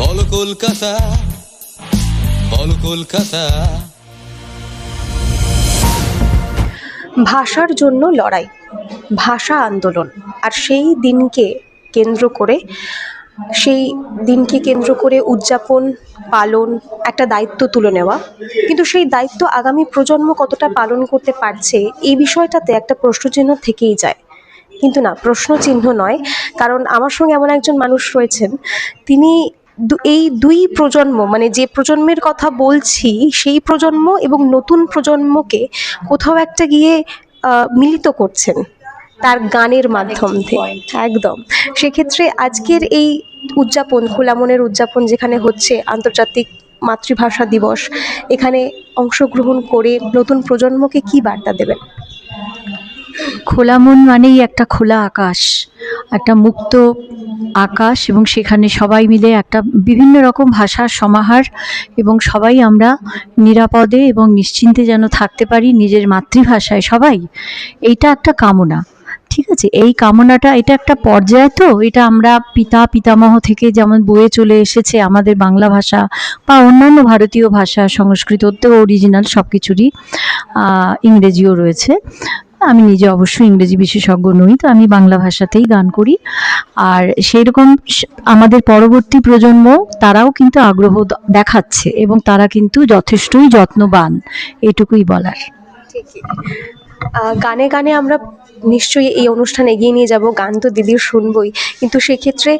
বলো কলকাতা, বলো কলকাতা। ভাষার জন্য লড়াই, ভাষা আন্দোলন, আর সেই দিনকে কেন্দ্র করে উদযাপন, পালন, একটা দায়িত্ব তুলে নেওয়া। কিন্তু সেই দায়িত্ব আগামী প্রজন্ম কতটা পালন করতে পারছে, এই বিষয়টাতে একটা প্রশ্নচিহ্ন থেকেই যায়। কিন্তু না, প্রশ্নচিহ্ন নয়, কারণ আমার সঙ্গে এমন একজন মানুষ রয়েছেন, তিনি এই দুই প্রজন্ম, মানে যে প্রজন্মের কথা বলছি সেই প্রজন্ম এবং নতুন প্রজন্মকে কোথাও একটা গিয়ে মিলিত করছেন তার গানের মাধ্যম থেকে। একদম। সেক্ষেত্রে আজকের এই উদযাপন, খোলা মনের উদযাপন যেখানে হচ্ছে, আন্তর্জাতিক মাতৃভাষা দিবস, এখানে অংশগ্রহণ করে নতুন প্রজন্মকে কি বার্তা দেবেন? খোলা মন মানেই একটা খোলা আকাশ, একটা মুক্ত আকাশ, এবং সেখানে সবাই মিলে একটা বিভিন্ন রকম ভাষার সমাহার, এবং সবাই আমরা নিরাপদে এবং নিশ্চিন্তে যেন থাকতে পারি নিজের মাতৃভাষায় সবাই। এইটা একটা কামনা। ঠিক আছে, এই কামনাটা, এটা একটা পর্যায়, তো এটা আমরা পিতামহ থেকে যেমন বয়ে চলে এসেছে আমাদের বাংলা ভাষা বা অন্যান্য ভারতীয় ভাষা, সংস্কৃত তো অরিজিনাল সব কিছুরই, ইংরেজিও রয়েছে। আমি নিজে অবশ্যই ইংরেজি বিশেষজ্ঞ নই, তো আমি বাংলা ভাষাতেই গান করি। আর সেই রকম আমাদের পরবর্তী প্রজন্ম, তারাও কিন্তু আগ্রহ দেখাচ্ছে এবং তারা কিন্তু যথেষ্টই যত্নবান, এটুকুই বলার। ঠিকই। গানে গানে আমরা নিশ্চয়ই এই অনুষ্ঠান এগিয়ে নিয়ে যাব, গান তো দিদির শুনবই, কিন্তু সেক্ষেত্রে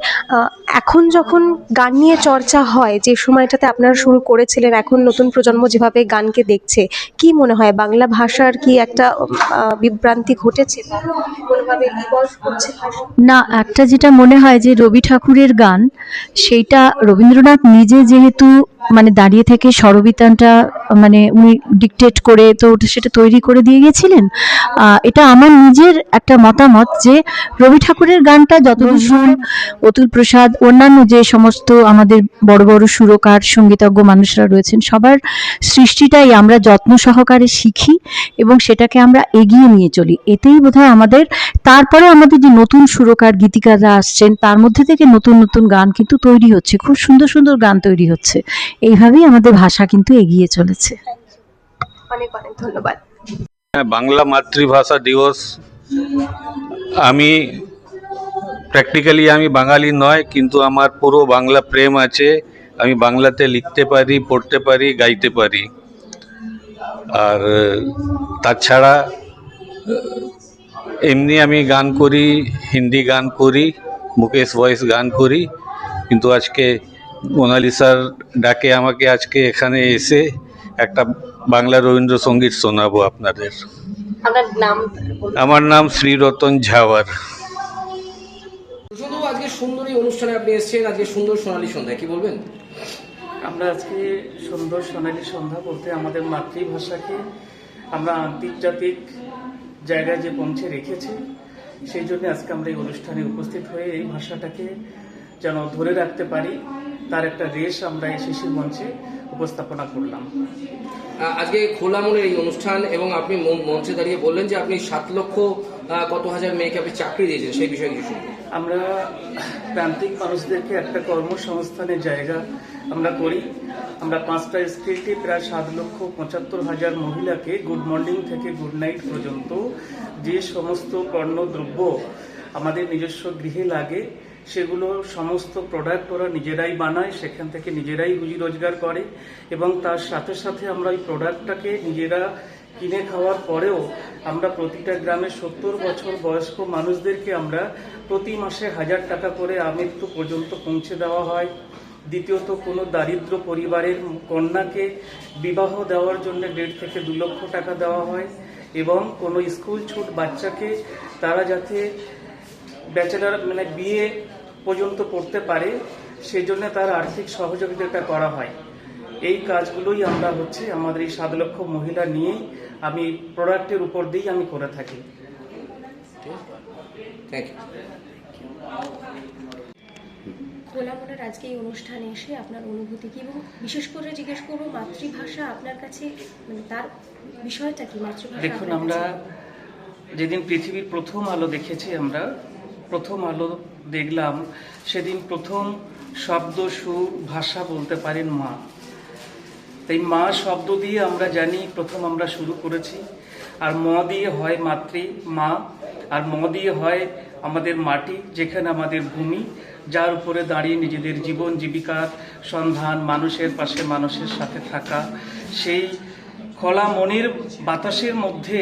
এখন যখন গান নিয়ে চর্চা হয়, যে সময়টাতে আপনারা শুরু করেছিলেন, এখন নতুন প্রজন্ম যেভাবে গানকে দেখছে, কি মনে হয় বাংলা ভাষার কি একটা বিভ্রান্তি ঘটেছে বা কোনোভাবে ইভলভ করছে ভাষা? না, একটা যেটা মনে হয় যে রবি ঠাকুরের গান, সেইটা রবীন্দ্রনাথ নিজে যেহেতু মানে দাঁড়িয়ে থেকে স্বরবিতানটা মানে উনি ডিকটেট করে তো সেটা তৈরি করে দিয়ে গেছিলেন। এটা আমার নিজের একটা মতামত যে রবি ঠাকুরের গানটা যতদূর সম্ভব, অতুল প্রসাদ, অন্যান্য যে সমস্ত আমাদের বড় বড় সুরকার সঙ্গীতজ্ঞ মানুষরা রয়েছেন, সবার সৃষ্টিটাই আমরা যত্ন সহকারে শিখি এবং সেটাকে আমরা এগিয়ে নিয়ে চলি। এতেই বোধহয় আমাদের, তারপরে আমাদের যে নতুন সুরকার গীতিকাররা আসছেন, তার মধ্যে থেকে নতুন নতুন গান কিন্তু তৈরি হচ্ছে, খুব সুন্দর সুন্দর গান তৈরি হচ্ছে। এইভাবেই আমাদের ভাষা কিন্তু এগিয়ে চলেছে। অনেক অনেক ধন্যবাদ। বাংলা মাতৃভাষা দিবস, আমি প্র্যাকটিক্যালি আমি বাঙালি নয়, কিন্তু আমার পুরো বাংলা প্রেম আছে। আমি বাংলাতে লিখতে পারি, পড়তে পারি, গাইতে পারি। আর তাছাড়া এমনি আমি গান করি, হিন্দি গান করি, মুকেশ ভয়েস গান করি। কিন্তু আজকে মোনালিসার ডাকে আমাকে আজকে এখানে এসে একটা বাংলা রবীন্দ্রসঙ্গীত শোনাবো আপনাদের। আপনার নাম? আমার নাম শ্রীরতন ঝাওয়ার। শুধু আজকে সুন্দর এই অনুষ্ঠানে আপনি এসেছেন, আজকে সুন্দর সোনালী সন্ধ্যায় কি বলবেন? আমরা আজকে সুন্দর সোনালী সন্ধ্যা বলতে আমাদের মাতৃভাষাকে আমরা আন্তর্জাতিক জায়গায় যে পৌঁছে রেখেছি, সেই জন্য আজকে আমরা এই অনুষ্ঠানে উপস্থিত হয়ে এই ভাষাটাকে যেন ধরে রাখতে পারি, তার একটা রেশ আমরা এই শিশির মঞ্চে উপস্থাপনা করলাম। আজকে খোলা মনের এই অনুষ্ঠান, এবং আপনি মঞ্চে দাঁড়িয়ে বললেন যে আপনি 7 লক্ষ কত হাজার মেয়েকে আপনি চাকরি দিয়েছেন, সেই বিষয়ে কিছু শুনবেন? আমরা প্রান্তিক মানুষদেরকে একটা কর্মসংস্থানের জায়গা আমরা করি। আমরা 5টা স্টেটে প্রায় 7,75,000 মহিলাকে গুড মর্নিং থেকে গুড নাইট পর্যন্ত যে সমস্ত পণ্যদ্রব্য আমাদের নিজস্ব গৃহে লাগে, সেগুলো সমস্ত প্রোডাক্ট ওরা নিজেরাই বানায়, সেখান থেকে নিজেরাই রুজি রোজগার করে, এবং তার সাথে সাথে আমরা ওই প্রোডাক্টটাকে নিজেরা কিনে খাওয়ার পরেও আমরা প্রতিটা গ্রামে 70 বছর বয়স্ক মানুষদেরকে আমরা প্রতি মাসে 1000 টাকা করে আমৃত্যু পর্যন্ত পৌঁছে দেওয়া হয়। দ্বিতীয়ত, কোনো দারিদ্র পরিবারের কন্যাকে বিবাহ দেওয়ার জন্য 1.5 থেকে 2 লক্ষ টাকা দেওয়া হয়, এবং কোনো স্কুল ছুট বাচ্চাকে তারা যাতে ব্যাচেলার মানে বিয়ে পর্যন্ত পড়তে পারে, সেজন্য তার আর্থিক সহযোগিতা করা হয়। এই কাজগুলোই আমরা আমাদের এই 7 লক্ষ মহিলা নিয়েই আমি প্রোডাক্টের উপর দিয়েই আমি করে থাকি। Thank you. খোলা মনের আজকে এই অনুষ্ঠানে এসে আপনার অনুভূতি কি, এবং বিশেষ করে জিজ্ঞেস করবো মাতৃভাষা আপনার কাছে, মানে তার বিষয়টা কি মাতৃভাষা? দেখুন, আমরা যেদিন পৃথিবীর প্রথম আলো দেখেছি, আমরা প্রথম আলো দেখলাম, সেদিন প্রথম শব্দ সুর ভাষা বলতে পারেন মা। তাই মা শব্দ দিয়ে আমরা জানি প্রথম আমরা শুরু করেছি, আর ম দিয়ে হয় মাতৃ মা, আর ম দিয়ে হয় আমাদের মাটি, যেখানে আমাদের ভূমি, যার উপরে দাঁড়িয়ে নিজেদের জীবন জীবিকার সন্ধান, মানুষের পাশে মানুষের সাথে থাকা, সেই খোলা মনের বাতাসের মধ্যে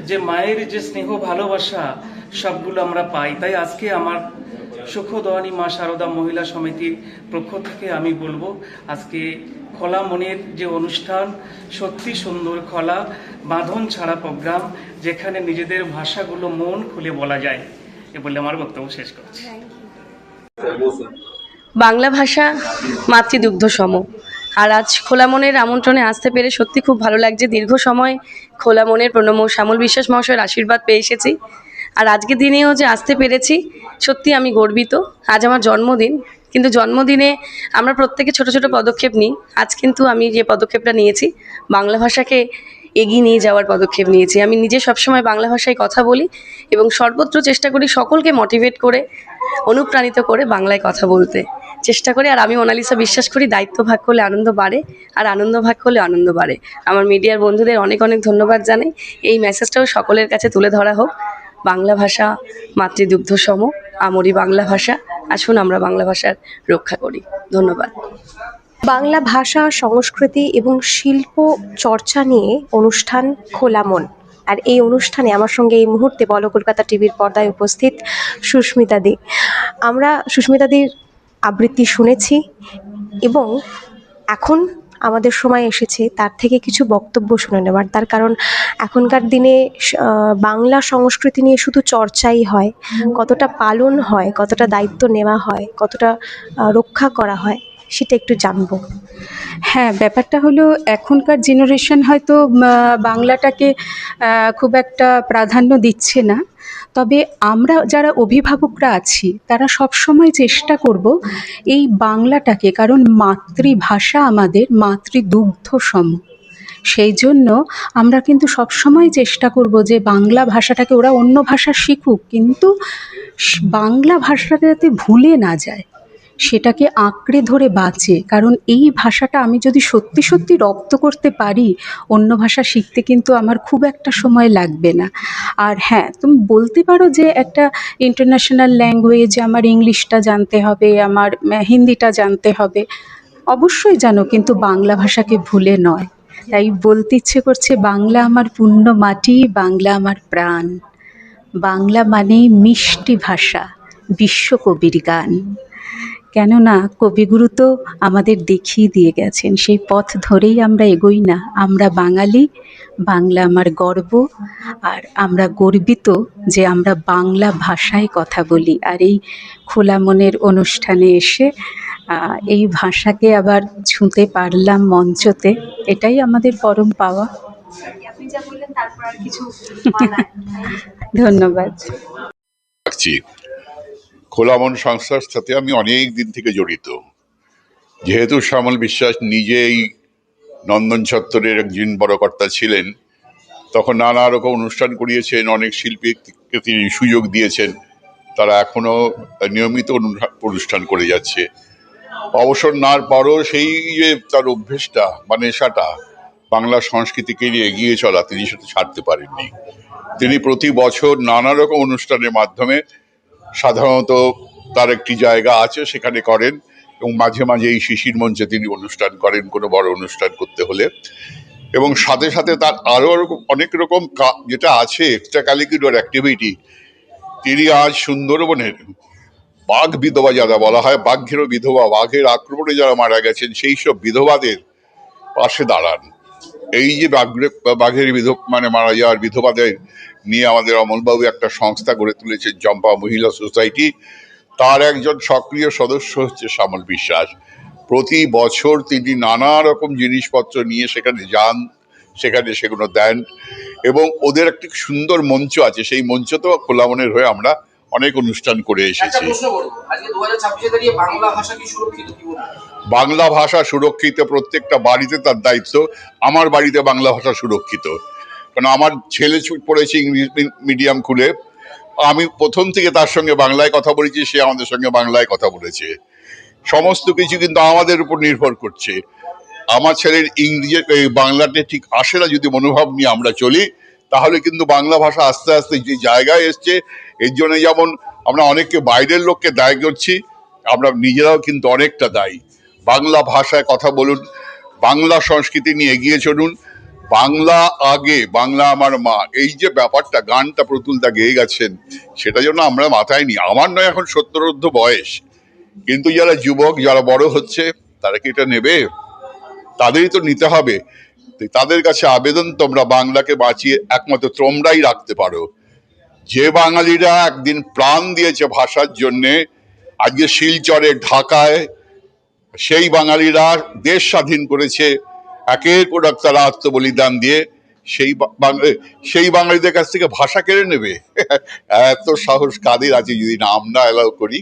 যে মায়ের যে স্নেহ ভালোবাসা সবগুলো আমরা পাই। তাই আজকে আমার সুখদোয়ানী মা শারদা মহিলা সমিতির পক্ষ থেকে আমি বলবো, আজকে খোলা মনের যে অনুষ্ঠান, সত্যি সুন্দর খোলা বাঁধন ছাড়া প্রোগ্রাম, যেখানে নিজেদের ভাষাগুলো মন খুলে বলা যায়। এ বলে আমার বক্তব্য শেষ করছি। বাংলা ভাষা মাতৃদুগ্ধ সম। আর আজ খোলা মনের আমন্ত্রণে আসতে পেরে সত্যি খুব ভালো লাগছে। দীর্ঘ সময় খোলা মনের প্রণম্য শ্যামল বিশ্বাস মহাশয়ের আশীর্বাদ পেয়ে এসেছি, আর আজকের দিনেও যে আসতে পেরেছি সত্যি আমি গর্বিত। আজ আমার জন্মদিন, কিন্তু জন্মদিনে আমরা প্রত্যেকে ছোট ছোট পদক্ষেপ নিই। আজ কিন্তু আমি যে পদক্ষেপটা নিয়েছি, বাংলা ভাষাকে এগিয়ে নিয়ে যাওয়ার পদক্ষেপ নিয়েছি। আমি নিজে সবসময় বাংলা ভাষায় কথা বলি এবং সর্বত্র চেষ্টা করি সকলকে মোটিভেট করে, অনুপ্রাণিত করে বাংলায় কথা বলতে চেষ্টা করি। আর আমি মোনালিসা বিশ্বাস করি, দায়িত্ব ভাগ করলে আনন্দ বাড়ে, আর আনন্দ ভাগ করলে আনন্দ বাড়ে। আমার মিডিয়ার বন্ধুদের অনেক অনেক ধন্যবাদ জানাই। এই মেসেজটাও সকলের কাছে তুলে ধরা হোক, বাংলা ভাষা মাতৃদুগ্ধ সম, আমরি বাংলা ভাষা। আসুন আমরা বাংলা ভাষার রক্ষা করি। ধন্যবাদ। বাংলা ভাষা, সংস্কৃতি এবং শিল্প চর্চা নিয়ে অনুষ্ঠান খোলা মন। আর এই অনুষ্ঠানে আমার সঙ্গে এই মুহূর্তে বলো কলকাতা টিভির পর্দায় উপস্থিত সুস্মিতা দি। আমরা সুস্মিতা দির আবৃত্তি শুনেছি এবং এখন আমাদের সময় এসেছে তার থেকে কিছু বক্তব্য শুনে নেওয়ার। তার কারণ এখনকার দিনে বাংলা সংস্কৃতি নিয়ে শুধু চর্চাই হয়, কতটা পালন হয়, কতটা দায়িত্ব নেওয়া হয়, কতটা রক্ষা করা হয়, সেটা একটু জানবো। হ্যাঁ, ব্যাপারটা হলো এখনকার জেনারেশন হয়তো বাংলাটাকে খুব একটা প্রাধান্য দিচ্ছে না। তবে আমরা যারা অভিভাবকরা আছি তারা সবসময় চেষ্টা করব এই বাংলাটাকে, কারণ মাতৃভাষা আমাদের মাতৃদুগ্ধ সম, সেই জন্য আমরা কিন্তু সবসময় চেষ্টা করব যে বাংলা ভাষাটাকে, ওরা অন্য ভাষা শিখুক কিন্তু বাংলা ভাষাটা যাতে ভুলে না যায়, সেটাকে আঁকড়ে ধরে বাঁচে। কারণ এই ভাষাটা আমি যদি সত্যি সত্যি রপ্ত করতে পারি, অন্য ভাষা শিখতে কিন্তু আমার খুব একটা সময় লাগবে না। আর হ্যাঁ, তুমি বলতে পারো যে একটা ইন্টারন্যাশনাল ল্যাঙ্গুয়েজ, আমার ইংলিশটা জানতে হবে, আমার হিন্দিটা জানতে হবে, অবশ্যই জানো, কিন্তু বাংলা ভাষাকে ভুলে নয়। তাই বলতে ইচ্ছে করছে, বাংলা আমার পুণ্য মাটি, বাংলা আমার প্রাণ, বাংলা মানেই মিষ্টি ভাষা, বিশ্বকবির গান। কেননা কবিগুরু তো আমাদের দেখিয়ে দিয়ে গেছেন, সেই পথ ধরেই আমরা এগোই না। আমরা বাঙালি, বাংলা আমার গর্ব, আর আমরা গর্বিত যে আমরা বাংলা ভাষায় কথা বলি। আর এই খোলা মনের অনুষ্ঠানে এসে এই ভাষাকে আবার ছুঁতে পারলাম মঞ্চতে, এটাই আমাদের পরম পাওয়া। আপনি যা বললেন তারপর আর কিছু ধন্যবাদ। খোলা মন সংস্থার সাথে আমি অনেক দিন থেকে জড়িত। যেহেতু শ্যামল বিশ্বাস নিজেই নন্দন চত্বরের একজন বড় কর্তা ছিলেন, তখন নানা রকম অনুষ্ঠান করিয়েছেন, অনেক শিল্পীকে তিনি সুযোগ দিয়েছেন, তারা এখনো নিয়মিত অনুষ্ঠান করে যাচ্ছে। অবসর নেওয়ার পরও সেই যে তার অভ্যেসটা বা নেশাটা, বাংলা সংস্কৃতিকে নিয়ে এগিয়ে চলা, তিনি সেটা ছাড়তে পারেননি। তিনি প্রতি বছর নানা রকম অনুষ্ঠানের মাধ্যমে, সাধারণত তার একটি জায়গা আছে সেখানে করেন, এবং মাঝে মাঝে এই শিশির মঞ্চে তিনি অনুষ্ঠান করেন কোনো বড় অনুষ্ঠান করতে হলে। এবং সাথে সাথে তার আরও অনেক রকম যেটা আছে এক্সট্রা কারিকুলার অ্যাক্টিভিটি। তিনি আজ সুন্দরবনের বাঘ বিধবা যারা বলা হয়, বাঘেরও বিধবা, বাঘের আক্রমণে যারা মারা গেছেন সেই সব বিধবাদের পাশে দাঁড়ান। এই যে বাঘের মারা যাওয়ার বিধবাদের নিয়ে আমাদের অমলবাবু একটা সংস্থা গড়ে তুলেছেন, চম্পা মহিলা সোসাইটি। তার একজন সক্রিয় সদস্য হচ্ছে শ্যামল বিশ্বাস। প্রতি বছর তিনি নানা রকম জিনিসপত্র নিয়ে সেখানে যান, সেখানে সেগুলো দেন, এবং ওদের একটি সুন্দর মঞ্চ আছে, সেই মঞ্চ তো খোলা মনের হয়ে আমরা অনেক অনুষ্ঠান করে এসেছি। বাংলা ভাষা সুরক্ষিত, প্রত্যেকটা বাড়িতে তার দায়িত্ব। আমার বাড়িতে বাংলা ভাষা সুরক্ষিত, কারণ আমার ছেলে পড়েছে ইংলিশ মিডিয়াম খুলে, আমি প্রথম থেকে তার সঙ্গে বাংলায় কথা বলেছি, সে আমাদের সঙ্গে বাংলায় কথা বলেছে। সমস্ত কিছু কিন্তু আমাদের উপর নির্ভর করছে। আমার ছেলের ইংরেজি বাংলাতে ঠিক আসে না যদি মনোভাব নিয়ে আমরা চলি, তাহলে কিন্তু বাংলা ভাষা আস্তে আস্তে যে জায়গায় এসছে, এর জন্য যেমন আমরা অনেককে বাইরের লোককে দায়ী করছি, আমরা নিজেরাও কিন্তু অনেকটা দায়ী। বাংলা ভাষায় কথা বলুন, বাংলা সংস্কৃতি নিয়ে এগিয়ে চলুন। বাংলা আগে, বাংলা আমার মা, এই যে ব্যাপারটা গানটা প্রতুলদা গেয়ে গেছেন, সেটা জন্য আমরা মাথায় নিই। আমার নয় এখন 70 বয়স, কিন্তু যারা যুবক, যারা বড় হচ্ছে, তারা কি এটা নেবে? তাদেরই তো নিতে হবে। তাদের কাছে আবেদন, তোমরা বাংলাকে বাঁচিয়ে একমাত্র তোমরাই রাখতে পারো। যে বাঙালিরা একদিন প্রাণ দিয়েছে ভাষার জন্যে, আজকে শিলচরে, ঢাকায় সেই বাঙালিরা দেশ স্বাধীন করেছে একের পর এক তারা আত্মবলিদান দিয়ে। সেই বাঙালিদের কাছ থেকে ভাষা কেড়ে নেবে? এত সাহস কাদের আছে যদি না আমরা অ্যালাউ করি?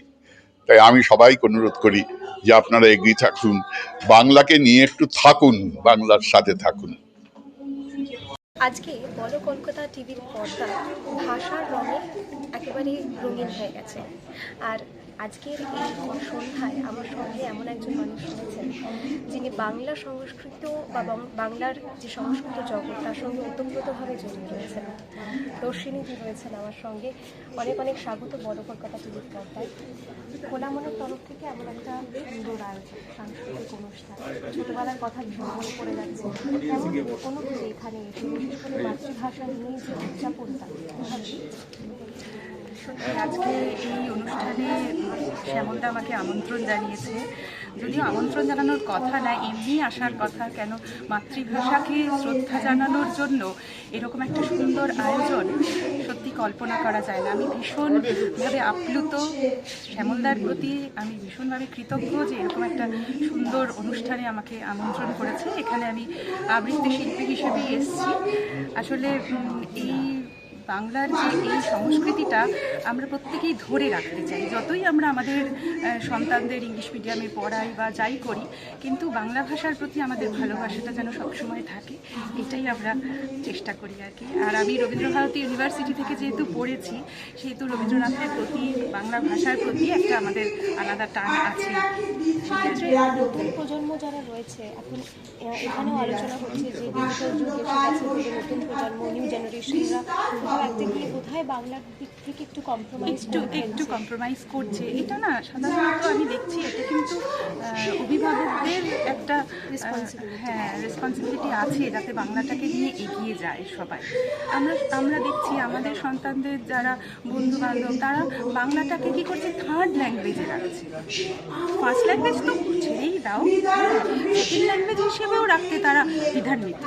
তাই আমি সবাইকে অনুরোধ করি যে আপনারা এগিয়ে থাকুন, বাংলাকে নিয়ে একটু থাকুন, বাংলার সাথে থাকুন। আজকে বলো কলকাতা টিভির পর্দা ভাষার রঙে একেবারে রঙিন হয়ে গেছে। আর আজকের এই সন্ধ্যায় আমার সঙ্গে এমন একজন মানুষ রয়েছেন যিনি বাংলা সংস্কৃত বা বাংলার যে সংস্কৃত জগৎ তার সঙ্গে ওতপ্রোতভাবে জড়িয়ে রয়েছেন। রশ্মিনীজি রয়েছেন আমার সঙ্গে। অনেক অনেক স্বাগত বলো কলকাতা টিভির পর্দায়। খোলা মনের তরফ থেকে এমন একটা সুন্দর আয়োজন, সাংস্কৃতিক অনুষ্ঠান, ছোটবেলার কথা ভীষণ মনে পড়ে যাচ্ছে। কেমন অনুভূতি এখানে এসে, বিশেষ করে মাতৃভাষা নিয়ে যে উদযাপনটা? আজকে এই অনুষ্ঠানে শ্যামলদা আমাকে আমন্ত্রণ জানিয়েছে। যদিও আমন্ত্রণ জানানোর কথা না, এমনি আসার কথা। কেন, মাতৃভাষাকে শ্রদ্ধা জানানোর জন্য এরকম একটা সুন্দর আয়োজন সত্যি কল্পনা করা যায় না। আমি ভীষণভাবে আপ্লুত, শ্যামলদার প্রতি আমি ভীষণভাবে কৃতজ্ঞ যে এরকম একটা সুন্দর অনুষ্ঠানে আমাকে আমন্ত্রণ করেছে। এখানে আমি আবৃত্তি শিল্পী হিসেবেই এসেছি। আসলে এই বাংলার যে এই সংস্কৃতিটা আমরা প্রত্যেকেই ধরে রাখতে চাই। যতই আমরা আমাদের সন্তানদের ইংলিশ মিডিয়ামে পড়াই বা যাই করি, কিন্তু বাংলা ভাষার প্রতি আমাদের ভালোবাসাটা যেন সবসময় থাকে, এটাই আমরা চেষ্টা করি আর কি। আর আমি রবীন্দ্রভারতী ইউনিভার্সিটি থেকে যেহেতু পড়েছি, সেহেতু রবীন্দ্রনাথের প্রতি, বাংলা ভাষার প্রতি একটা আমাদের আলাদা টান আছে। সেক্ষেত্রে নতুন প্রজন্ম যারা রয়েছে এখন, এখানেও আলোচনা হচ্ছে যে ডিজিটাল যুগ এসে গেছে, নতুন প্রজন্ম, নিউ জেনারেশনরা একটা গিয়ে বোধহয় বাংলার দিক থেকে একটু কম্প্রোমাইজ করছে। এটা না, সাধারণত আমি দেখছি এটা কিন্তু অভিভাবকদের একটা রেসপন্সিবিলিটি আছে যাতে বাংলাটাকে নিয়ে এগিয়ে যায় সবাই। আমরা দেখছি আমাদের সন্তানদের যারা বন্ধু বান্ধব, তারা বাংলাটাকে কি করছে, থার্ড ল্যাঙ্গুয়েজে রাখছে। ফার্স্ট ল্যাঙ্গুয়েজ তো ছেড়েই দাও, সেকেন্ড ল্যাঙ্গুয়েজ হিসেবেও রাখতে তারা দ্বিধান্বিত।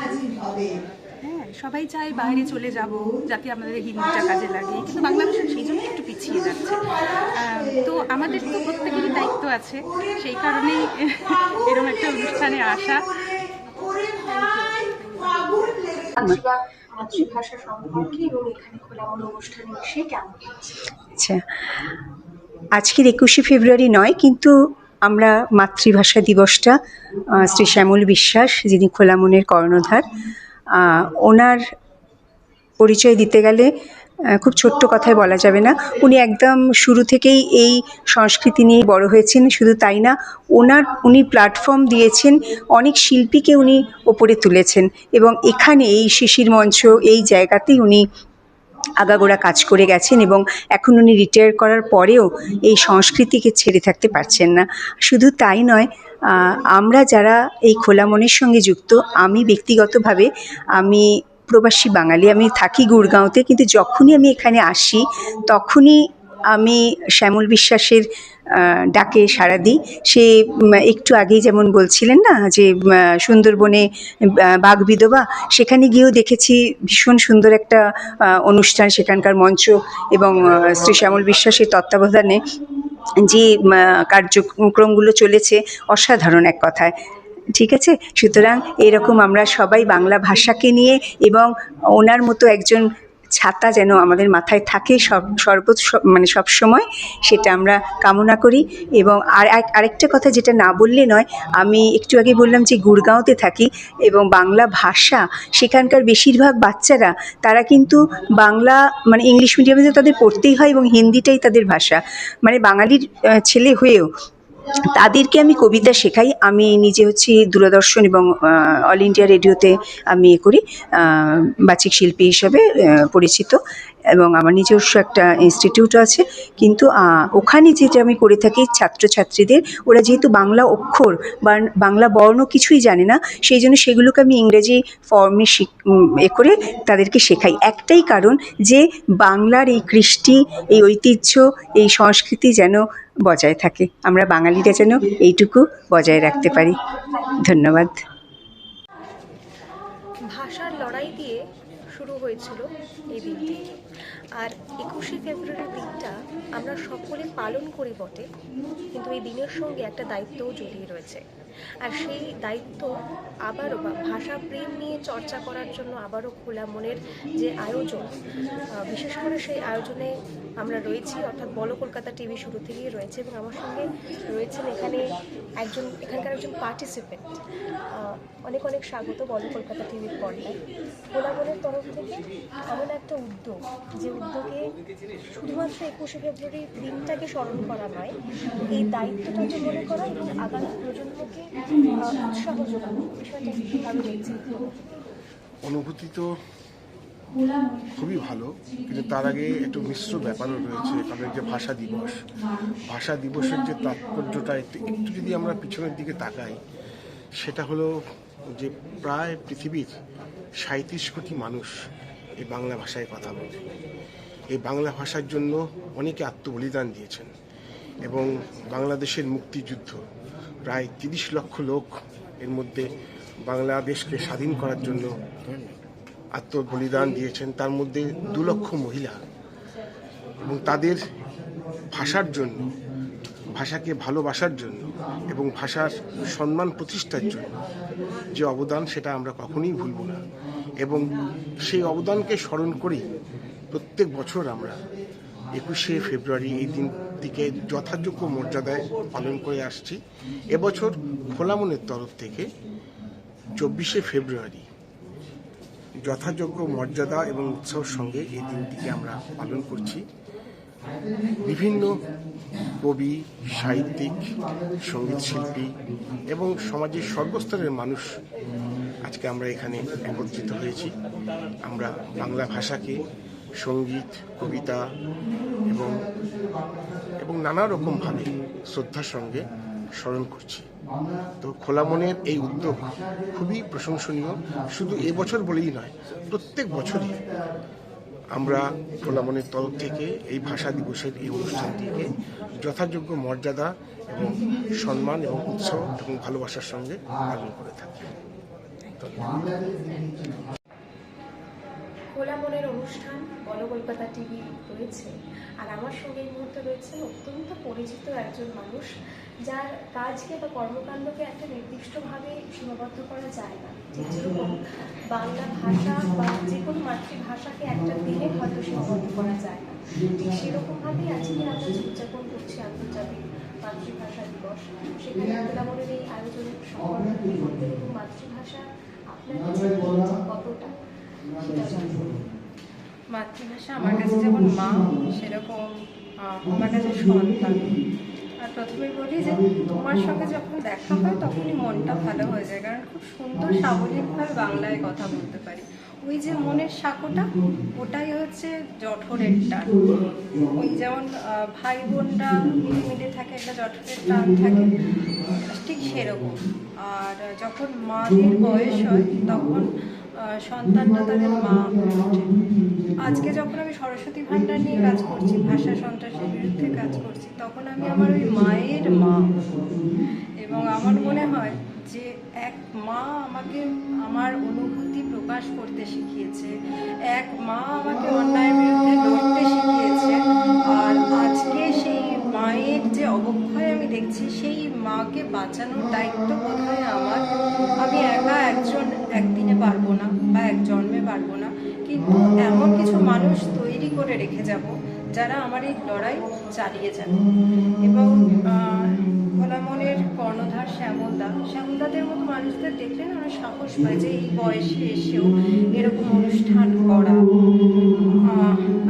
সবাই চায় বাইরে চলে যাব যাতে আমাদের হিন্দিটা কাজে লাগে, কিন্তু বাংলা ভাষা সেই জন্য একটু পিছিয়ে যাচ্ছে। তো আমাদের তো প্রত্যেকেরই দায়িত্ব আছে, সেই কারণেই এরকম একটা অনুষ্ঠানে আসা। মাতৃভাষা সম্পর্কে এবং এখানে খোলা মন অনুষ্ঠানে এসে কেমন? আচ্ছা, আজকের 21শে ফেব্রুয়ারি নয়, কিন্তু আমরা মাতৃভাষা দিবসটা শ্রী শ্যামল বিশ্বাস, যিনি খোলা মনের কর্ণধার, ওনার পরিচয় দিতে গেলে খুব ছোট্ট কথায় বলা যাবে না। উনি একদম শুরু থেকেই এই সংস্কৃতি নিয়ে বড় হয়েছেন। শুধু তাই না, উনি প্ল্যাটফর্ম দিয়েছেন, অনেক শিল্পীকে উনি ওপরে তুলেছেন, এবং এখানে এই শিশির মঞ্চ, এই জায়গাতেই উনি আগাগোড়া কাজ করে গেছেন, এবং এখন উনি রিটায়ার করার পরেও এই সংস্কৃতিকে ছেড়ে থাকতে পারছেন না। শুধু তাই নয়, আমরা যারা এই খোলা মনের সঙ্গে যুক্ত, আমি ব্যক্তিগতভাবে আমি প্রবাসী বাঙালি, আমি থাকি গুড়গাঁওতে, কিন্তু যখনই আমি এখানে আসি তখনই আমি শ্যামল বিশ্বাসের ডাকে সাড়া দিই। সে একটু আগেই যেমন বলছিলেন না যে সুন্দরবনে বাঘ বিধবা, সেখানে গিয়েও দেখেছি ভীষণ সুন্দর একটা অনুষ্ঠান, সেখানকার মঞ্চ এবং শ্রী শ্যামল বিশ্বাসের তত্ত্বাবধানে যে কার্যক্রমগুলো চলেছে, অসাধারণ এক কথায়। ঠিক আছে, সুতরাং এরকম আমরা সবাই বাংলা ভাষাকে নিয়ে, এবং ওনার মতো একজন ছাতা যেন আমাদের মাথায় থাকে সব সময়, সেটা আমরা কামনা করি। এবং আরেকটা কথা যেটা না বললে নয়, আমি একটু আগে বললাম যে গুড়গাঁওতে থাকি, এবং বাংলা ভাষা সেখানকার বেশিরভাগ বাচ্চারা, তারা কিন্তু বাংলা ইংলিশ মিডিয়ামে তাদের পড়তেই হয়, এবং হিন্দিটাই তাদের ভাষা। বাঙালির ছেলে হয়েও তাদেরকে আমি কবিতা শেখাই। আমি নিজে হচ্ছি দূরদর্শন এবং অল ইন্ডিয়া রেডিওতে আমি করি, বাচিক শিল্পী হিসাবে পরিচিত, এবং আমার নিজস্ব একটা ইনস্টিটিউট আছে। কিন্তু ওখানে যেটা আমি করে থাকি, ছাত্রছাত্রীদের, ওরা যেহেতু বাংলা অক্ষর বা বাংলা বর্ণ কিছুই জানে না, সেই জন্য সেগুলোকে আমি ইংরেজি ফর্মে করে তাদেরকে শেখাই। একটাই কারণ, যে বাংলার এই কৃষ্টি, এই ঐতিহ্য, এই সংস্কৃতি যেন বজায় থাকে, আমরা বাঙালিরা যেন এইটুকু বজায় রাখতে পারি। ধন্যবাদ। ভাষার লড়াই দিয়ে শুরু হয়েছিল এই দিনটি, আর 21শে ফেব্রুয়ারির দিনটা আমরা সকলে পালন করি বটে, কিন্তু এই দিনের সঙ্গে একটা দায়িত্বও জড়িয়ে রয়েছে। আর সেই দায়িত্ব আবারও ভাষা প্রেম নিয়ে চর্চা করার জন্য আবারও খোলা মনের যে আয়োজন, বিশেষ করে সেই আয়োজনে আমরা রয়েছি, অর্থাৎ বলো কলকাতা টিভি শুরু থেকেই রয়েছে, এবং আমার সঙ্গে রয়েছেন এখানকার একজন পার্টিসিপেন্ট। অনেক অনেক স্বাগত বলো কলকাতা টিভির পর্দায়। খোলা মনের তরফ থেকে এমন একটা উদ্যোগ, যে উদ্যোগে শুধুমাত্র 21শে ফেব্রুয়ারি দিনটাকে স্মরণ করা নয়, এই দায়িত্বটাকে মনে করা এবং আগামী প্রজন্মকে উৎসাহ যোগানো, বিষয়টা কীভাবে দেখছেন? অনুভূতি তো খুবই ভালো, কিন্তু তার আগে একটু মিশ্র ব্যাপারও রয়েছে। কারণ যে ভাষা দিবসের যে তাৎপর্যটা একটু যদি আমরা পিছনের দিকে তাকাই, সেটা হলো যে প্রায় পৃথিবীর 37 কোটি মানুষ এই বাংলা ভাষায় কথা বলে। এই বাংলা ভাষার জন্য অনেকে আত্মবলিদান দিয়েছেন, এবং বাংলাদেশের মুক্তিযুদ্ধ প্রায় 30 লক্ষ লোক এর মধ্যে বাংলাদেশকে স্বাধীন করার জন্য আত্মবলিদান দিয়েছেন, তার মধ্যে 2 লক্ষ মহিলা। এবং তাদের ভাষার জন্য, ভাষাকে ভালোবাসার জন্য এবং ভাষার সম্মান প্রতিষ্ঠার জন্য যে অবদান, সেটা আমরা কখনোই ভুলব না। এবং সেই অবদানকে স্মরণ করেই প্রত্যেক বছর আমরা 21শে ফেব্রুয়ারি এই দিনটিকে যথাযোগ্য মর্যাদায় পালন করে আসছি। এবছর খোলা মনের তরফ থেকে 24শে ফেব্রুয়ারি যথাযোগ্য মর্যাদা এবং উৎসাহের সঙ্গে এই দিনটিকে আমরা পালন করছি। বিভিন্ন কবি, সাহিত্যিক, সঙ্গীত শিল্পী এবং সমাজের সর্বস্তরের মানুষ আজকে আমরা এখানে একত্রিত হয়েছি। আমরা বাংলা ভাষাকে সঙ্গীত, কবিতা এবং নানা রকমভাবে শ্রদ্ধার সঙ্গে স্মরণ করছি। তো খোলা মনের এই উদ্যোগ খুবই প্রশংসনীয়। শুধু এবছর বলেই নয়, প্রত্যেক বছরই আমরা খোলা মনের তরফ থেকে এই ভাষা দিবসের এই অনুষ্ঠানটিকে যথাযোগ্য মর্যাদা এবং সম্মান এবং উৎসাহ এবং ভালোবাসার সঙ্গে পালন করে থাকি। খোলা মনের অনুষ্ঠান বলো কলকাতা টিভি রয়েছে, আর আমার সঙ্গে এই মুহূর্তে রয়েছেন অত্যন্ত পরিচিত একজন মানুষ, যার কাজকে বা কর্মকাণ্ডকে একটা নির্দিষ্টভাবে সীমাবদ্ধ করা যায় না। ঠিক যেরকম বাংলা ভাষা বা যে কোনো মাতৃভাষাকে একটা দিনে হয়তো সীমাবদ্ধ করা যায় না, ঠিক সেরকমভাবেই আজকে আমরা উদযাপন করছি আন্তর্জাতিক মাতৃভাষা দিবস। সেখানে খোলা মনের এই আয়োজনের সম্পর্কে বলতে এবং মাতৃভাষা আপনার কাছে কতটা? মাতৃভাষা আমার কাছে যেমন মা, সেরকম আমার কাছে সন্তান। আর প্রথমেই বলি যে তোমার সঙ্গে যখন দেখা হয় তখনই মনটা ভালো হয়ে যায়, কারণ খুব সুন্দর সাবলীলভাবে বাংলায় কথা বলতে পারি। ওই যে মনের সাঁকোটা, ওটাই হচ্ছে জঠরের টান। ওই যেমন ভাই বোনরা মিলে থাকে, একটা জঠরের টান থাকে, ঠিক সেরকম। আর যখন মাদের বয়স হয় তখন সন্তানরা তাদের মা হয়ে ওঠে। আজকে যখন আমি সরস্বতী ভাণ্ডার নিয়ে কাজ করছি, ভাষা সন্ত্রাসের বিরুদ্ধে কাজ করছি, তখন আমি আমার ওই মায়ের মা, এবং আমার মনে হয় যে এক মা আমাকে আমার অনুভূতি প্রকাশ করতে শিখিয়েছে, এক মা আমাকে অন্যায়ের বিরুদ্ধে লড়তে শিখিয়েছে। আর আজকে সেই মায়ের যে অবক্ষয় আমি দেখছি, সেই মাকে বাঁচানোর দায়িত্ব বোধহয় আমার। আমি একা একদিনে পারবো না বা এক জন্মে পারবো না, কিন্তু এমন কিছু মানুষ তৈরি করে রেখে যাব যারা আমার এই লড়াই চালিয়ে যাবে। এবং খোলা মনের কর্ণধার শ্যামলদাদের মতো মানুষদের দেখলে না অনেক সাহস পায় যে এই বয়সে এসেও এরকম অনুষ্ঠান করা।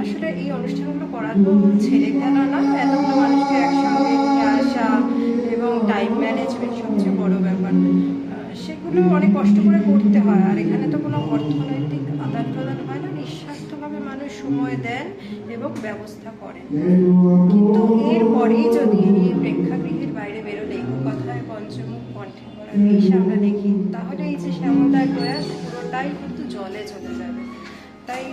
আসলে এই অনুষ্ঠানগুলো করা তো ছেড়ে ফেলা না, এতগুলো মানুষকে একসঙ্গে নিয়ে আসা এবং এবং টাইম ম্যানেজমেন্ট সবচেয়ে বড় ব্যাপার। সেগুলো অনেক কষ্ট করে করতে হয়। আর এখানে তো কোনো অর্থনৈতিক আদান প্রদান হয় না, নিঃস্বার্থভাবে মানুষ সময় দেন এবং ব্যবস্থা করেন। কিন্তু এরপরেই যদি এই প্রেক্ষাগৃহের বাইরে বেরোলে কথায় পঞ্চমুখ কণ্ঠে করা নেশা আমরা দেখি, তাহলে এই যে শ্যামলদার প্রয়াস পুরোটাই কিন্তু জলে চলে যাবে। তাই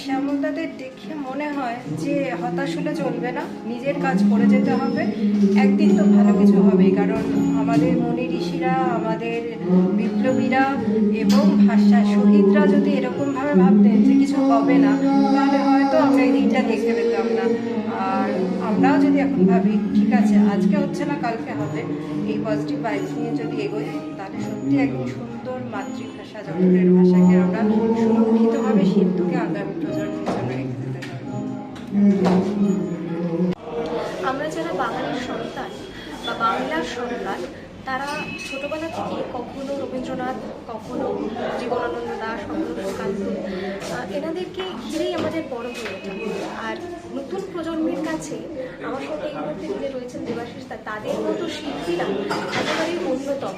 শ্যামলদাদের দেখে মনে হয় যে হতাশ হলে চলবে না, নিজের কাজ করে যেতে হবে। একদিন তো ভালো কিছু হবেই, কারণ আমাদের মুনি ঋষিরা, আমাদের বিপ্লবীরা এবং ভাষা শহীদরা যদি এরকমভাবে ভাবতেন যে কিছু হবে না, তাহলে হয়তো আমরা এই দিনটা দেখতে পেতাম না। আর আমরাও যদি এখন ভাবি ঠিক আছে আজকে হচ্ছে না কালকে হবে, এই পজিটিভ ভাইবস নিয়ে যদি এগোই, তাহলে সত্যি একদম সুন্দর মাতৃভাষা জগতের ভাষাকে আমরা সুরক্ষিতভাবে সিন্ধুকে আগামী প্রজন্মের জন্য রেখে দিতে পারবো। আমরা যারা বাঙালির সন্তান বা বাংলার সন্তান, তারা ছোটবেলা থেকে কখনো রবীন্দ্রনাথ, কখনো জীবনানন্দ দাশ, কখনো সুকান্ত, এনাদেরকে ঘিরেই আমাদের বড় হয়ে ওঠা। আর নতুন প্রজন্মের কাছে আমার সাথে এই মুহূর্তে যিনি রয়েছেন দেবাশিস দা, তাদের মতো শিল্পীরা একেবারেই অন্যতম।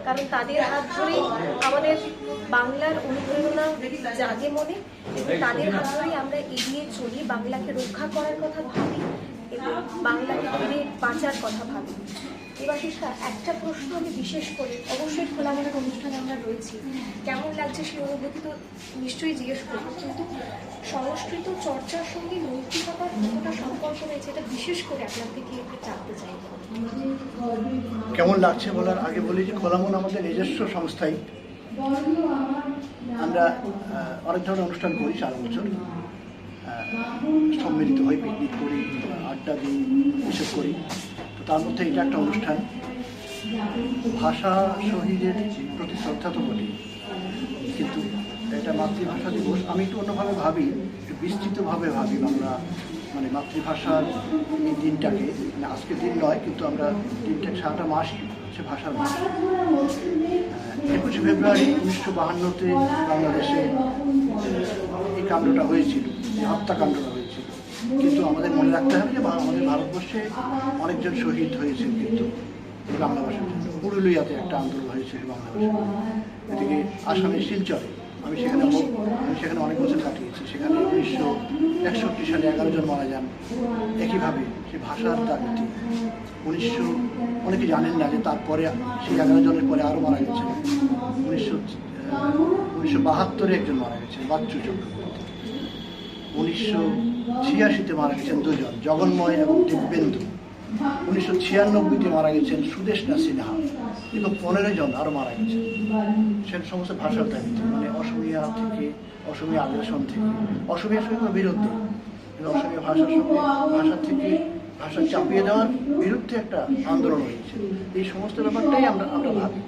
কারণ তাদের হাত ধরেই আমাদের বাংলার অনুপ্রেরণা জাগে মনে, এবং তাদের হাত ধরেই আমরা এগিয়ে চলি, বাংলাকে রক্ষা করার কথা ভাবি এবং বাংলাকে ফিরে বাঁচার কথা ভাবি। দেবাশিসদা, একটা প্রশ্ন আমি বিশেষ করে, অবশ্যই খোলামেলার অনুষ্ঠানে আমরা রয়েছি, কেমন লাগছে সেই অনুভূতি তো নিশ্চয়ই জিজ্ঞেস করবো, কিন্তু সংস্কৃত চর্চার সঙ্গে নৈতিকতার কতটা সম্পর্ক রয়েছে এটা বিশেষ করে আপনার থেকে একটু জানতে চাই। কেমন লাগছে বলার আগে বলি যে খোলামন আমাদের নিজস্ব সংস্থাই। আমরা অনেক ধরনের অনুষ্ঠান করি, 4 বছর সম্মিলিত হই, পিকনিক করি, আড্ডা দিই, এসব করি। তো তার মধ্যে এটা একটা অনুষ্ঠান। ভাষা শহীদের প্রতি শ্রদ্ধা তো বলি, কিন্তু এটা মাতৃভাষা দিবস। আমি একটু অন্যভাবে ভাবি, একটু বিস্তৃতভাবে ভাবি বাংলা, মানে মাতৃভাষার এই দিনটাকে, মানে আজকের দিন নয়, কিন্তু আমরা দিনটাকে সারাটা মাসই হচ্ছে ভাষার মাস। 21শে ফেব্রুয়ারি 1952-তে বাংলাদেশে এই কাণ্ডটা হয়েছিল, এই হত্যাকাণ্ডটা হয়েছিল। কিন্তু আমাদের মনে রাখতে হবে যে আমাদের ভারতবর্ষে অনেকজন শহীদ হয়েছেন কিন্তু বাংলা ভাষার জন্য। পুরুলিয়াতে একটা আন্দোলন হয়েছিল বাংলা ভাষা। এদিকে আসামের শিলচরে আমি সেখানে অনেক বছর কাটিয়েছি। সেখানে 1961 সালে 11 জন মারা যান একইভাবে সেই ভাষার দাবিতে। অনেকে জানেন না যে তারপরে সেই 11 জনের পরে আরও মারা গেছেন। 1972-এ একজন মারা গেছেন, বাচ্চু চক্রবর্তী। 1986-তে মারা গেছেন 2 জন, জগন্ময় এবং দিব্যেন্দু। 1996-তে মারা গেছেন সুদেশনা সিনহা, এবং 15 জন আরও মারা গেছেন সেটা সমস্ত ভাষার দাবিতে, মানে অসমীয়া থেকে, অসমীয়া আগ্রাসন থেকে, অসমীয়ার সঙ্গে বিরুদ্ধে, অসমীয়া ভাষার সঙ্গে ভাষা থেকে ভাষা চাপিয়ে দেওয়ার বিরুদ্ধে একটা আন্দোলন হয়েছে। এই সমস্ত ব্যাপারটাই আমরা ভাবি।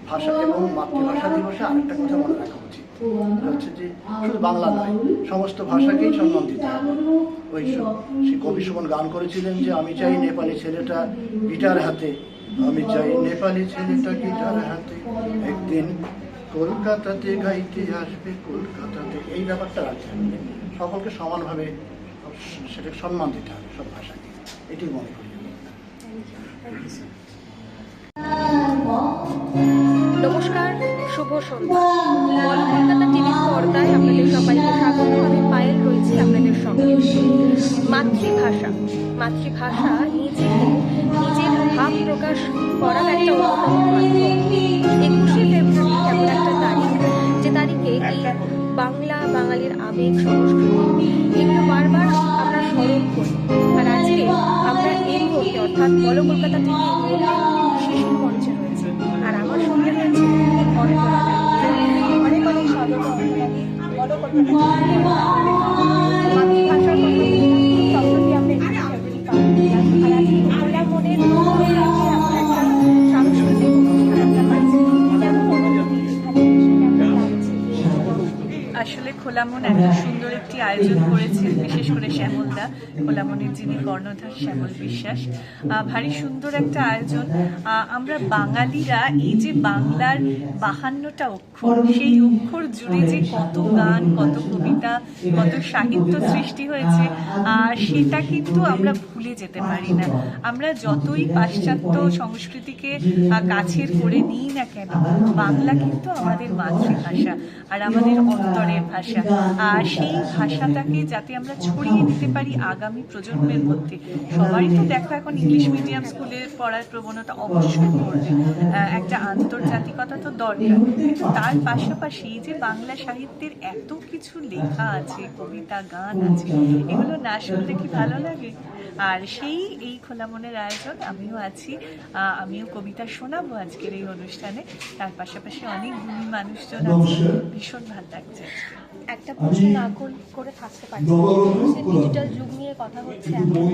ভাষা এবং মাতৃভাষা দিবসে আরেকটা কথা মনে রাখা উচিত, হচ্ছে যে শুধু বাংলা নয়, সমস্ত ভাষাকেই সম্মান দিতে হবে। সে কবি সুমন গান করেছিলেন যে আমি চাই নেপালি ছেলেটা গিটার হাতে, আমি চাই নেপালি ছেলেটা গিটার হাতে, একদিন কলকাতাতে গাইতে আসবে কলকাতাতে। এই ব্যাপারটা রাখতে হবে, সকলকে সমানভাবে সেটাকে সম্মান দিতে হবে, সব ভাষাকে। এটি মনে করি। নমস্কার, শুভ সন্ধ্যা। কলকাতা টিভির পর্দায় আপনাদের সবাইকে স্বাগত। আমি পায়েল রয়েছি আপনাদের সঙ্গে। মাতৃভাষা নিজের ভাব প্রকাশ করার একটা অন্যতম মাধ্যম। 21শে ফেব্রুয়ারি এমন একটা তারিখ, যে তারিখে এই বাংলা, বাঙালির আবেগ, সংস্কৃতি, এগুলো বারবার আমরা স্মরণ করি। আর আজকে আমরা এই মুহূর্তে, অর্থাৎ বলো কলকাতা টিভি শিশুর মঞ্চে রয়েছে, আর আমার সঙ্গে রয়েছে অনেক অনেক স্বাগত। বলো কলকাতা মাতৃভাষার সম্প্রতি আমরা 21শে ফেব্রুয়ারি পালন করলাম। আর আজকে খোলা মনের একটা সাংস্কৃতিক অনুষ্ঠান আমরা পাচ্ছি। আসলে খোলা মন এত সুন্দর একটি একটি আয়োজন করেছেন, বিশেষ করে শ্যামলদা, খোলামনের যিনি কর্ণধার শ্যামল বিশ্বাস। ভারী সুন্দর একটা আয়োজন। আমরা বাঙালিরা এই যে বাংলার 52টা অক্ষর, সেই অক্ষর জুড়ে যে কত গান, কত কবিতা, কত সাহিত্য সৃষ্টি হয়েছে, সেটা কিন্তু আমরা ভুলে যেতে পারি না। আমরা যতই পাশ্চাত্য সংস্কৃতিকে কাছের করে নিই না কেন, বাংলা কিন্তু আমাদের মাতৃভাষা আর আমাদের অন্তরের ভাষা। সেই ভাষাটাকে যাতে আমরা ছড়িয়ে দিতে পারি আগামী প্রজন্মের মধ্যে। সবারই তো দেখো এখন ইংলিশ মিডিয়াম স্কুলে পড়ার প্রবণতা অবশ্যই করবে, একটা আন্তর্জাতিকতা তো দরকার, কিন্তু তার পাশাপাশি যে বাংলা সাহিত্যের এত কিছু লেখা আছে, কবিতা, গান আছে, এগুলো না শুনলে কি ভালো লাগে? আর এই খোলা মনের আয়োজন, আমিও আছি, আমিও কবিতা শোনাবো আজকের এই অনুষ্ঠানে। তার পাশাপাশি অনেক গুণী মানুষজন আছে, ভীষণ ভালো লাগছে। একটা প্রশ্ন না করে থাকতে পারছি, ডিজিটাল যুগ নিয়ে কথা হচ্ছে এখন,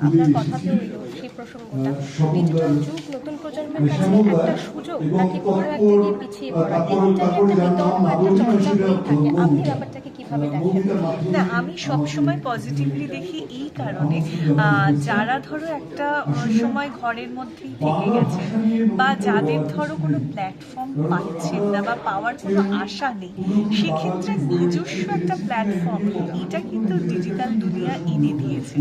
আপনার কথাতে হইল সেই প্রসঙ্গটা। ডিজিটাল যুগ নতুন প্রজন্মের কাছে একটা সুযোগ নাকি কোনো একটা গিয়ে পিছিয়ে পড়া, এই একটা বিতর্ক, একটা চর্চা হয়ে থাকে। আপনি ব্যাপারটাকে কিভাবে দেখেন? না, আমি সবসময় পজিটিভলি দেখি এই কারণে, যারা ধরো একটা সময় ঘরের মধ্যেই থেকে গেছে, বা যাদের ধরো কোনো প্ল্যাটফর্ম পাচ্ছেন না বা পাওয়ার কোনো আশা নেই, সেক্ষেত্রে নিজস্ব একটা প্ল্যাটফর্ম এটা কিন্তু ডিজিটাল দুনিয়া এনে দিয়েছে।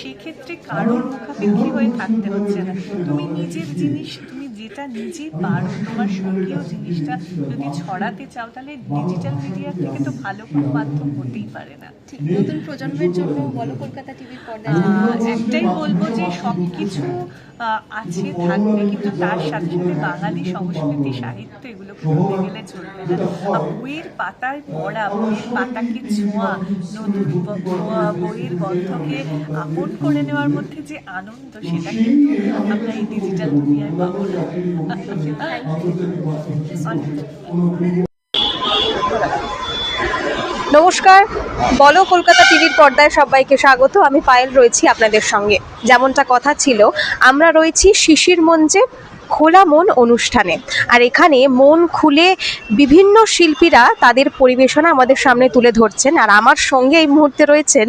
সেক্ষেত্রে কারোর মুখাপেক্ষী হয়ে থাকতে হচ্ছে না। তুমি নিজের জিনিস, তুমি যেটা নিজে পারো, তোমার স্বকীয় জিনিসটা যদি ছড়াতে চাও, তাহলে ডিজিটাল মিডিয়ার থেকে তো ভালো কোনো মাধ্যম হতেই পারে না। ঠিক, নতুন প্রজন্মের জন্য বলো কলকাতা টিভির পর্দায় একটাই বলবো যে সব কিছু আছে, থাকবে, কিন্তু তার সাথে সাথে বাঙালি সংস্কৃতি, সাহিত্য, এগুলোকে ভুলে গেলে চলবে না। বইয়ের পাতায় পড়া, বইয়ের পাতাকে ছোঁয়া, নতুন বইয়ের গন্ধকে আপন করে নেওয়ার মধ্যে যে আনন্দ, সেটা কিন্তু আমরা এই ডিজিটাল দুনিয়ায় পাবো না। নমস্কার, বলো কলকাতা টিভির পর্দায় সবাইকে স্বাগত। আমি পায়েল রয়েছি আপনাদের সঙ্গে। যেমনটা কথা ছিল, আমরা রয়েছি শিশির মঞ্চে খোলা মন অনুষ্ঠানে, আর এখানে মন খুলে বিভিন্ন শিল্পীরা তাদের পরিবেশনা আমাদের সামনে তুলে ধরছেন। আর আমার সঙ্গে এই মুহূর্তে রয়েছেন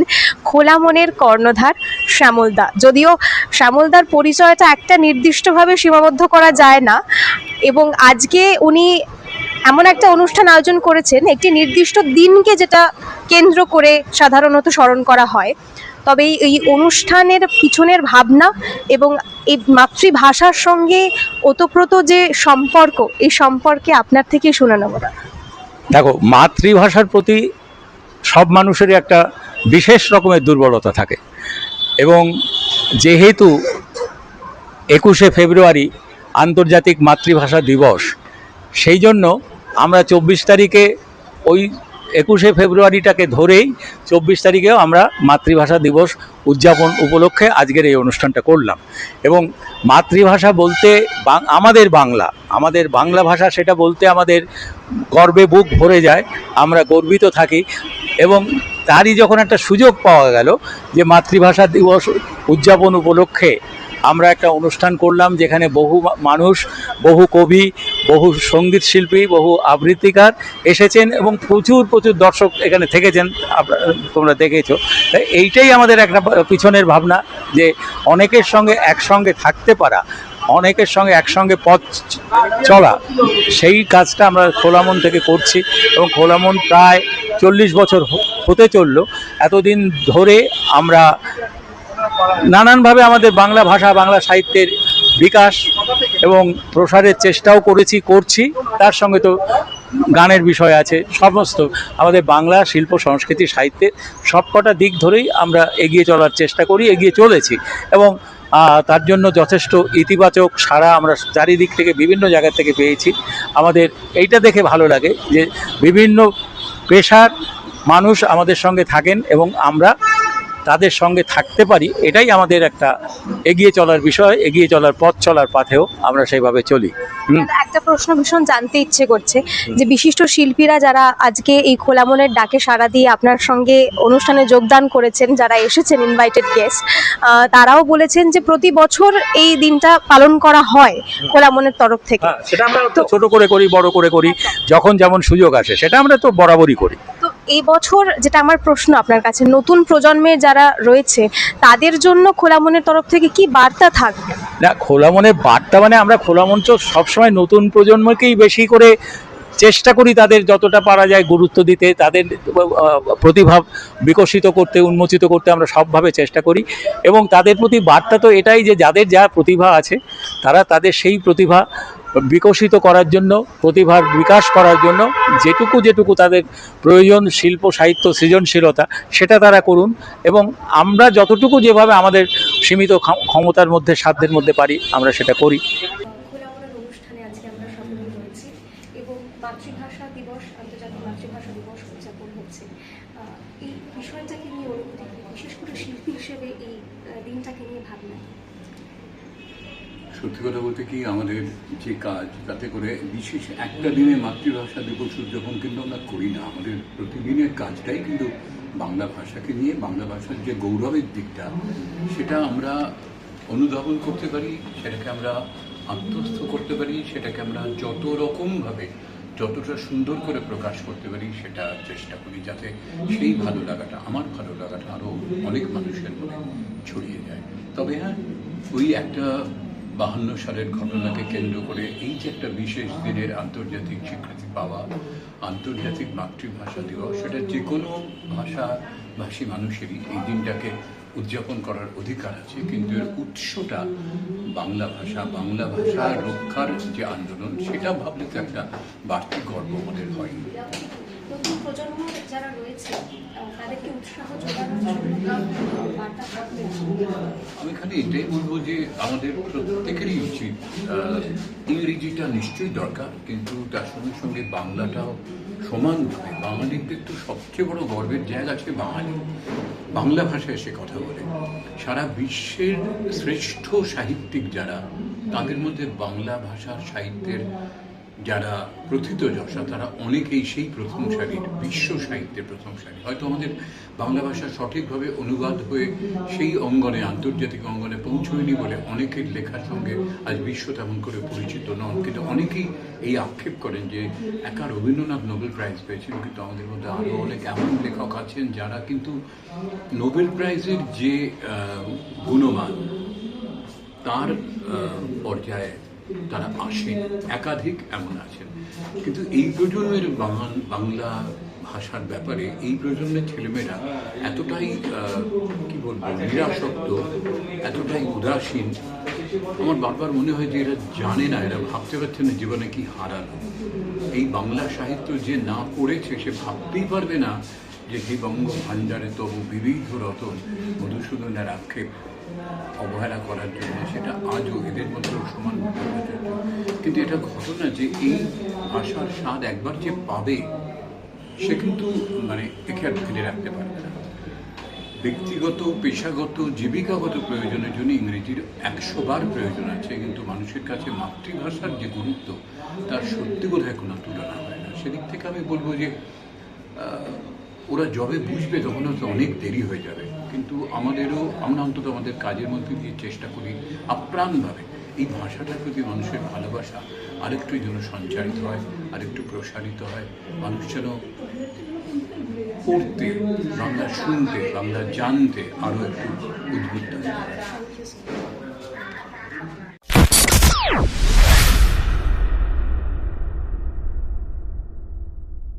খোলা মনের কর্ণধার শ্যামলদা। যদিও শ্যামলদার পরিচয়টা একটা নির্দিষ্টভাবে সীমাবদ্ধ করা যায় না, এবং আজকে উনি এমন একটা অনুষ্ঠান আয়োজন করেছেন একটি নির্দিষ্ট দিনকে যেটা কেন্দ্র করে সাধারণত স্মরণ করা হয়। তবে এই অনুষ্ঠানের পিছনের ভাবনা এবং এই মাতৃভাষার সঙ্গে ওতপ্রোত যে সম্পর্ক, এই সম্পর্কে আপনার থেকে শুনে নেব। দেখো, মাতৃভাষার প্রতি সব মানুষেরই একটা বিশেষ রকমের দুর্বলতা থাকে, এবং যেহেতু 21শে ফেব্রুয়ারি আন্তর্জাতিক মাতৃভাষা দিবস, সেই জন্য আমরা 24 তারিখে ওই 21শে ফেব্রুয়ারিটাকে ধরেই 24 তারিখেও আমরা মাতৃভাষা দিবস উদযাপন উপলক্ষে আজকের এই অনুষ্ঠানটা করলাম। এবং মাতৃভাষা বলতে আমাদের বাংলা ভাষা, সেটা বলতে আমাদের গর্বে বুক ভরে যায়, আমরা গর্বিত থাকি। এবং তারই যখন একটা সুযোগ পাওয়া গেল যে মাতৃভাষা দিবস উদযাপন উপলক্ষে আমরা একটা অনুষ্ঠান করলাম, যেখানে বহু মানুষ, বহু কবি, বহু সঙ্গীত শিল্পী, বহু আবৃত্তিকার এসেছেন, এবং প্রচুর দর্শক এখানে থেকেছেন, তোমরা দেখেছো। এইটাই আমাদের একটা পিছনের ভাবনা, যে অনেকের সঙ্গে একসঙ্গে থাকতে পারা, অনেকের সঙ্গে একসঙ্গে পথ চলা, সেই কাজটা আমরা খোলা মন থেকে করছি। এবং খোলা মন প্রায় 40 বছর হতে চলল। এতদিন ধরে আমরা নানানভাবে আমাদের বাংলা ভাষা, বাংলা সাহিত্যের বিকাশ এবং প্রসারের চেষ্টাও করছি। তার সঙ্গে তো গানের বিষয় আছে, সমস্ত আমাদের বাংলা শিল্প, সংস্কৃতি, সাহিত্যের সবকটা দিক ধরেই আমরা এগিয়ে চলার চেষ্টা করি, এগিয়ে চলেছি। এবং তার জন্য যথেষ্ট ইতিবাচক সাড়া আমরা চারিদিক থেকে, বিভিন্ন জায়গা থেকে পেয়েছি। আমাদের এইটা দেখে ভালো লাগে যে বিভিন্ন পেশার মানুষ আমাদের সঙ্গে থাকেন এবং আমরা তাদের সঙ্গে থাকতে পারি। এটাই আমাদের একটা এগিয়ে চলার বিষয়, এগিয়ে চলার পথ চলার পথেও আমরা সেইভাবে চলি। একটা প্রশ্ন ভীষণ জানতে ইচ্ছে করছে, যে বিশিষ্ট শিল্পীরা যারা আজকে এই খোলা মনের ডাকে সাড়া দিয়ে আপনার সঙ্গে অনুষ্ঠানে যোগদান করেছেন, যারা এসেছেন ইনভাইটেড গেস্ট, তারাও বলেছেন যে প্রতি বছর এই দিনটা পালন করা হয় খোলা মনের তরফ থেকে। সেটা আমরা ছোট করে করি, বড় করে করি, যখন যেমন সুযোগ আসে, সেটা আমরা তো বরাবরই করি। তো এই বছর যেটা আমার প্রশ্ন আপনার কাছে, নতুন প্রজন্মের যারা রয়েছে তাদের জন্য খোলা মনের তরফ থেকে কি বার্তা থাকবে? না, খোলা মনের বার্তা মানে আমরা খোলা মঞ্চ সবসময় নতুন প্রজন্মকেই বেশি করে চেষ্টা করি তাদের যতটা পারা যায় গুরুত্ব দিতে, তাদের প্রতিভা বিকশিত করতে, উন্মোচিত করতে আমরা সবভাবে চেষ্টা করি। এবং তাদের প্রতি বার্তা তো এটাই যে যাদের যা প্রতিভা আছে তারা তাদের সেই প্রতিভা বিকশিত করার জন্য, প্রতিভার বিকাশ করার জন্য যেটুকু তাদের প্রয়োজন, শিল্প সাহিত্য সৃজনশীলতা, সেটা তারা করুন। এবং আমরা যতটুকু যেভাবে আমাদের সীমিত ক্ষমতার মধ্যে, সাধ্যের মধ্যে পারি, আমরা সেটা করি। খোলা মনের অনুষ্ঠানে আজকে আমরা সকলে রয়েছি এবং মাতৃভাষা দিবস, আন্তর্জাতিক মাতৃভাষা দিবস উদযাপন হচ্ছে। এই বিষয়টাকে নিয়ে অনুভূতি, বিশেষ করে শিল্পী হিসেবে এই দিনটাকে নিয়ে ভাবনা। সত্যি কথা বলতে কি, আমাদের যে কাজ, তাতে করে বিশেষ একটা দিনে মাতৃভাষা দিবস উদযাপন কিন্তু আমরা করি না। আমাদের প্রতিদিনের কাজটাই কিন্তু বাংলা ভাষাকে নিয়ে, বাংলা ভাষার যে গৌরবের দিকটা সেটা আমরা অনুধাবন করতে পারি, সেটাকে আমরা আত্মস্থ করতে পারি, সেটাকে আমরা যত রকমভাবে যতটা সুন্দর করে প্রকাশ করতে পারি সেটা চেষ্টা করি, যাতে সেই ভালো লাগাটা, আমার ভালো লাগাটা আরও অনেক মানুষের মনে ছড়িয়ে যায়। তবে হ্যাঁ, ওই একটা 52 সালের ঘটনাকে কেন্দ্র করে এই যে একটা বিশেষ দিনের আন্তর্জাতিক স্বীকৃতি পাওয়া, আন্তর্জাতিক মাতৃভাষা দিবস, সেটা যে কোনো ভাষাভাষী মানুষেরই এই দিনটাকে উদযাপন করার অধিকার আছে। কিন্তু এর উৎসটা বাংলা ভাষা রক্ষার যে আন্দোলন, সেটা ভাবলে তো একটা বাড়তি গর্ব আমাদের হয়। নতুন প্রজন্ম যারা রয়েছে তাদেরকে উৎসাহ যোগানোর জন্য বার্তা থাকবে। আমি এখানে এটাই বলবো যে আমাদের প্রত্যেকেরই উচিত, ইংরেজিটা নিশ্চয়ই দরকার, কিন্তু তার সঙ্গে সঙ্গে বাংলাটাও সমানভাবে। বাঙালিদের তো সবচেয়ে বড় গর্বের জায়গা আছে বাঙালি, বাংলা ভাষায় সে কথা বলে। সারা বিশ্বের শ্রেষ্ঠ সাহিত্যিক যারা, তাদের মধ্যে বাংলা ভাষার সাহিত্যের যারা প্রথিতযশা, তারা অনেকেই সেই প্রথম সারির, বিশ্ব সাহিত্যের প্রথম সারি। হয়তো আমাদের বাংলা ভাষা সঠিকভাবে অনুবাদ হয়ে সেই অঙ্গনে, আন্তর্জাতিক অঙ্গনে পৌঁছয়নি বলে অনেকের লেখার সঙ্গে আজ বিশ্ব তেমন করে পরিচিত নন। কিন্তু অনেকেই এই আক্ষেপ করেন যে একা রবীন্দ্রনাথ নোবেল প্রাইজ পেয়েছেন, কিন্তু আমাদের মধ্যে আরও অনেক এমন লেখক আছেন যারা কিন্তু নোবেল প্রাইজের যে গুণমান, তার পর্যায়ে তারা আসেন, একাধিক এমন আছেন। কিন্তু এই প্রজন্মের বাংলা ভাষার ব্যাপারে এই প্রজন্মের ছেলেমেয়েরা এতটাই কি বলবো, নিরাসক্ত, এতটাই উদাসীন, আমার বারবার মনে হয় যে এরা জানে না, এরা ভাবতে পারছে না জীবনে কি হারালো। এই বাংলা সাহিত্য যে না পড়েছে সে ভাবতেই পারবে না যে হে বঙ্গ ভাণ্ডারে তবু বিবিধ রতন, মধুসূদনের আক্ষেপ অবহেলা করার জন্য সেটা আজও এদের মধ্যেও সমান। কিন্তু এটা ঘটনা যে এই ভাষার স্বাদ একবার যে পাবে, সে কিন্তু একে আর ফেলে রাখতে পারবে না। ব্যক্তিগত, পেশাগত, জীবিকাগত প্রয়োজনের জন্য ইংরেজির 100 বার প্রয়োজন আছে, কিন্তু মানুষের কাছে মাতৃভাষার যে গুরুত্ব, তার সত্যি বোধহয় কোনো তুলনা হয় না। সেদিক থেকে আমি বলবো যে ওরা যবে বুঝবে তখন হয়তো অনেক দেরি হয়ে যাবে। কিন্তু আমরা অন্তত আমাদের কাজের মধ্যে দিয়ে চেষ্টা করি আপ্রাণভাবে এই ভাষাটার প্রতি মানুষের ভালোবাসা আরেকটু যেন সঞ্চারিত হয়, আরেকটু প্রসারিত হয়। মানুষ যেন পড়তে, বাংলা শুনতে, বাংলা জানতে আরও একটু উদ্বুদ্ধ হয়।